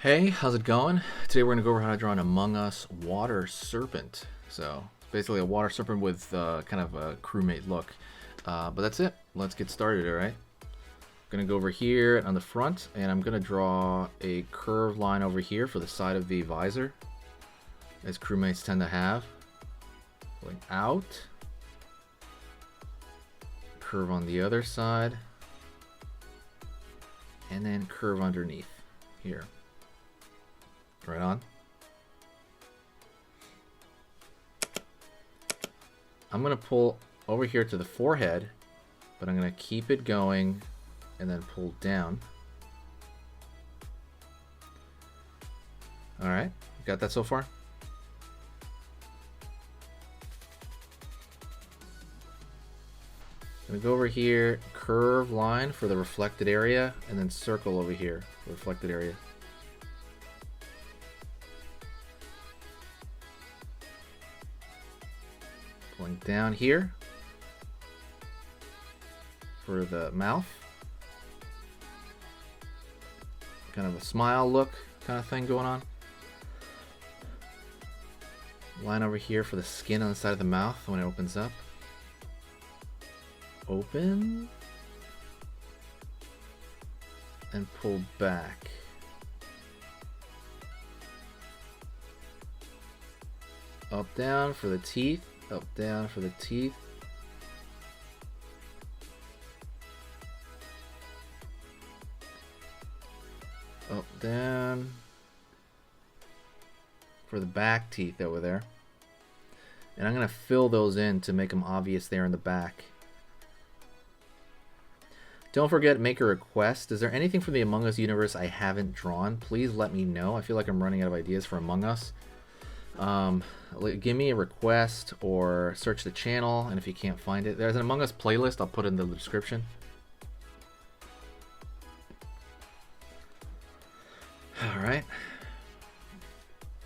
Hey, how's it going? Today we're going to go over how to draw an Among Us water serpent. So, basically a water serpent with kind of a crewmate look. But that's it. Let's get started, alright? I'm going to go over here on the front, and I'm going to draw a curved line over here for the side of the visor, as crewmates tend to have. Going out. Curve on the other side. And then curve underneath here. Right on. I'm going to pull over here to the forehead, but I'm going to keep it going and then pull down. Alright, got that so far? I'm going to go over here, curve line for the reflected area, and then circle over here, the reflected area. Going down here for the mouth, kind of a smile look kind of thing going on. Line over here for the skin on the side of the mouth when it opens up. Open and pull back. Up down for the teeth. Up, down for the teeth. Up, down for the back teeth over there. And I'm going to fill those in to make them obvious there in the back. Don't forget, make a request. Is there anything from the Among Us universe I haven't drawn? Please let me know. I feel like I'm running out of ideas for Among Us. Give me a request or search the channel, and if you can't find it, there's an Among Us playlist. I'll put it in the description. Alright.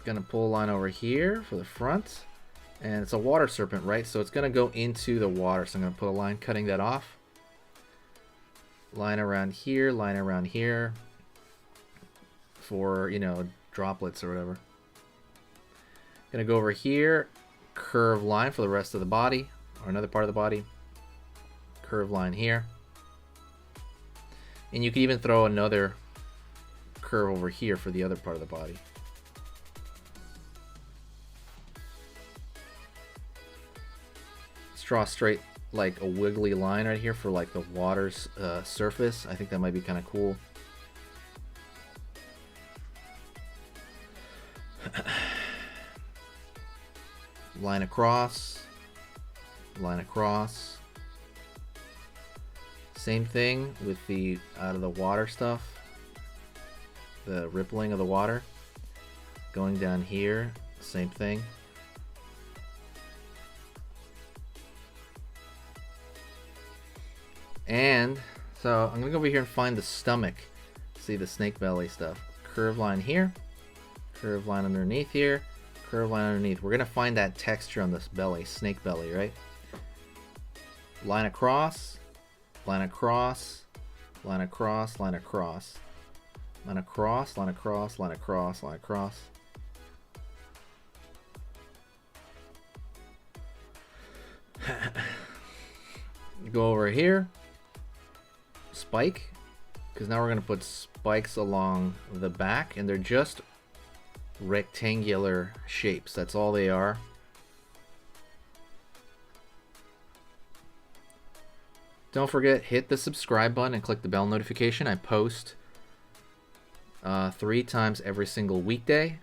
Gonna pull a line over here for the front, and it's a water serpent, right? So it's gonna go into the water, so I'm gonna put a line cutting that off. Line around here for, you know, droplets or whatever. Gonna go over here, curve line for the rest of the body, or another part of the body. Curve line here. And you can even throw another curve over here for the other part of the body. Let's draw a straight, like a wiggly line right here for like the water's surface. I think that might be kind of cool. Line across, line across. Same thing with the out of the water stuff, the rippling of the water. Going down here, same thing. And so I'm gonna go over here and find the stomach. See the snake belly stuff. Curve line here, curve line underneath here. Curve line underneath. We're gonna find that texture on this belly, snake belly, right? Line across, line across, line across, line across, line across, line across, line across, line across. Go over here, spike, because now we're gonna put spikes along the back, and they're just rectangular shapes. That's all they are. Don't forget, hit the subscribe button and click the bell notification. I post 3 times every single weekday,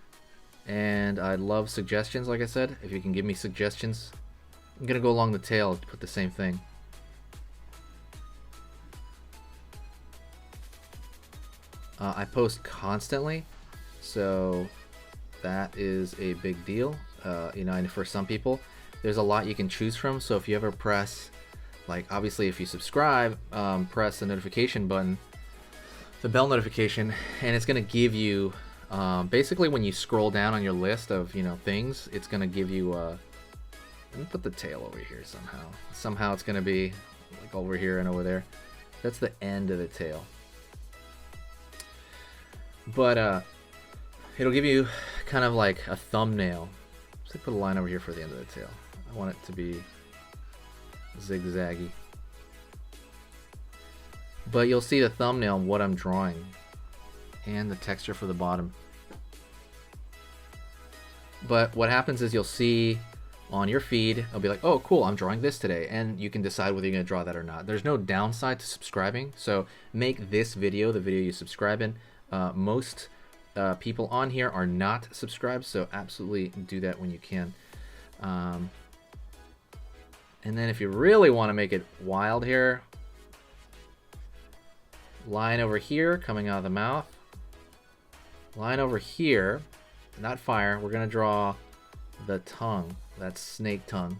and I'd love suggestions. Like I said, if you can give me suggestions. I'm gonna go along the tail to put the same thing. I post constantly, so that is a big deal. You know, and for some people, there's a lot you can choose from. So if you ever press, like, obviously if you subscribe, press the notification button, the bell notification, and it's gonna give you, basically when you scroll down on your list of, you know, things, it's gonna give you, let me put the tail over here somehow. Somehow it's gonna be like over here and over there. That's the end of the tail. But it'll give you kind of like a thumbnail. So put a line over here for the end of the tail. I want it to be zigzaggy. But you'll see the thumbnail of what I'm drawing and the texture for the bottom. But what happens is you'll see on your feed, it'll be like, oh cool, I'm drawing this today, and you can decide whether you're gonna draw that or not. There's no downside to subscribing, so make this video the video you subscribe in. Most people on here are not subscribed, so absolutely do that when you can. And then if you really want to make it wild here, line over here coming out of the mouth, line over here, not fire, we're gonna draw the tongue, that snake tongue,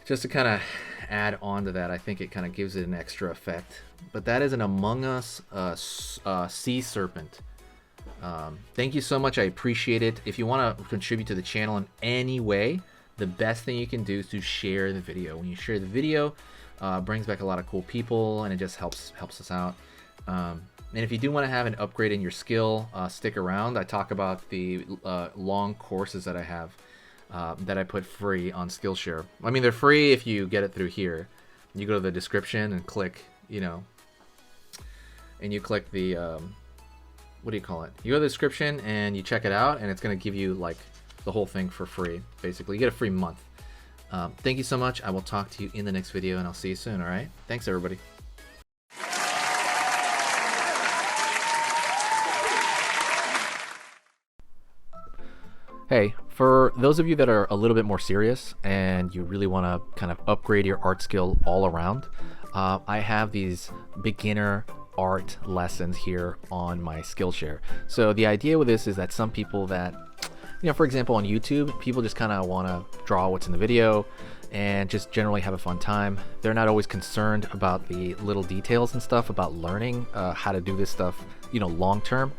just to kind of add on to that. I think it kind of gives it an extra effect. But that is an Among Us sea serpent. Thank you so much, I appreciate it. If you want to contribute to the channel in any way, the best thing you can do is to share the video. When you share the video, brings back a lot of cool people, and it just helps us out. And if you do want to have an upgrade in your skill, stick around. I talk about the long courses that I have that I put free on Skillshare. I mean, they're free if you get it through here. You go to the description and click, you know, and you click the, what do you call it? You go to the description and you check it out, and it's going to give you like the whole thing for free. Basically, you get a free month. Thank you so much. I will talk to you in the next video, and I'll see you soon. All right. Thanks, everybody. Hey, for those of you that are a little bit more serious and you really want to kind of upgrade your art skill all around, I have these beginner art lessons here on my Skillshare. So the idea with this is that some people that, you know, for example, on YouTube, people just kind of want to draw what's in the video and just generally have a fun time. They're not always concerned about the little details and stuff about learning how to do this stuff, you know, long term.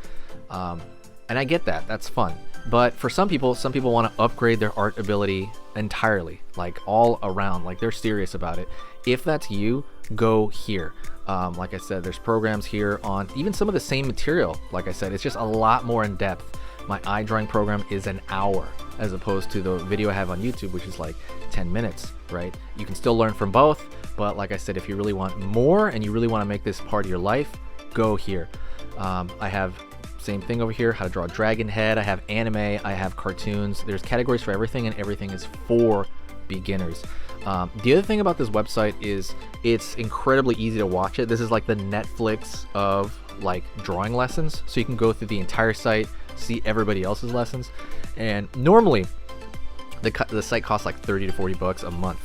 And I get that, that's fun. But for some people want to upgrade their art ability entirely, like all around, like they're serious about it. If that's you, go here. Like I said, there's programs here on even some of the same material. Like I said, it's just a lot more in depth. My eye drawing program is an hour as opposed to the video I have on YouTube, which is like 10 minutes, right? You can still learn from both, but like I said, if you really want more and you really want to make this part of your life, go here. I have same thing over here, how to draw a dragon head. I have anime, I have cartoons. There's categories for everything, and everything is for beginners. The other thing about this website is it's incredibly easy to watch it. This is like the Netflix of like drawing lessons. So you can go through the entire site, see everybody else's lessons. And normally the site costs like 30 to 40 bucks a month.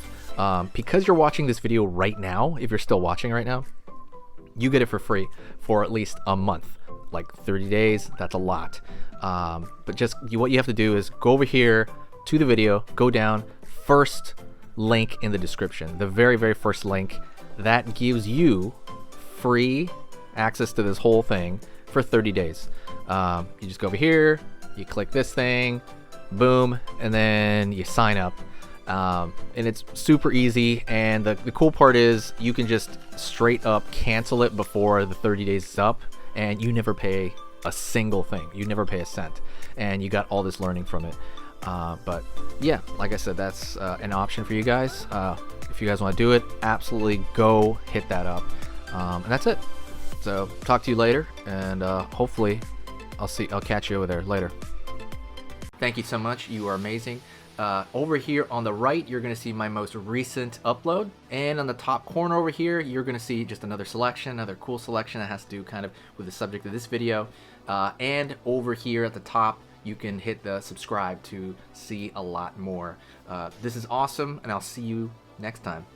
Because you're watching this video right now, if you're still watching right now, you get it for free for at least a month. Like 30 days, that's a lot. But just what you have to do is go over here to the video, go down, first link in the description, the very, very first link. That gives you free access to this whole thing for 30 days. You just go over here, you click this thing, boom, and then you sign up. And it's super easy, and the cool part is you can just straight up cancel it before the 30 days is up, and you never pay a single thing. You never pay a cent, and you got all this learning from it. But yeah, like I said, that's an option for you guys. If you guys want to do it, absolutely go hit that up. And that's it. So talk to you later, and hopefully I'll catch you over there later. Thank you so much. You are amazing. Over here on the right, you're going to see my most recent upload, and on the top corner over here, you're going to see just another selection, another cool selection that has to do kind of with the subject of this video. And over here at the top, you can hit the subscribe to see a lot more. This is awesome, and I'll see you next time.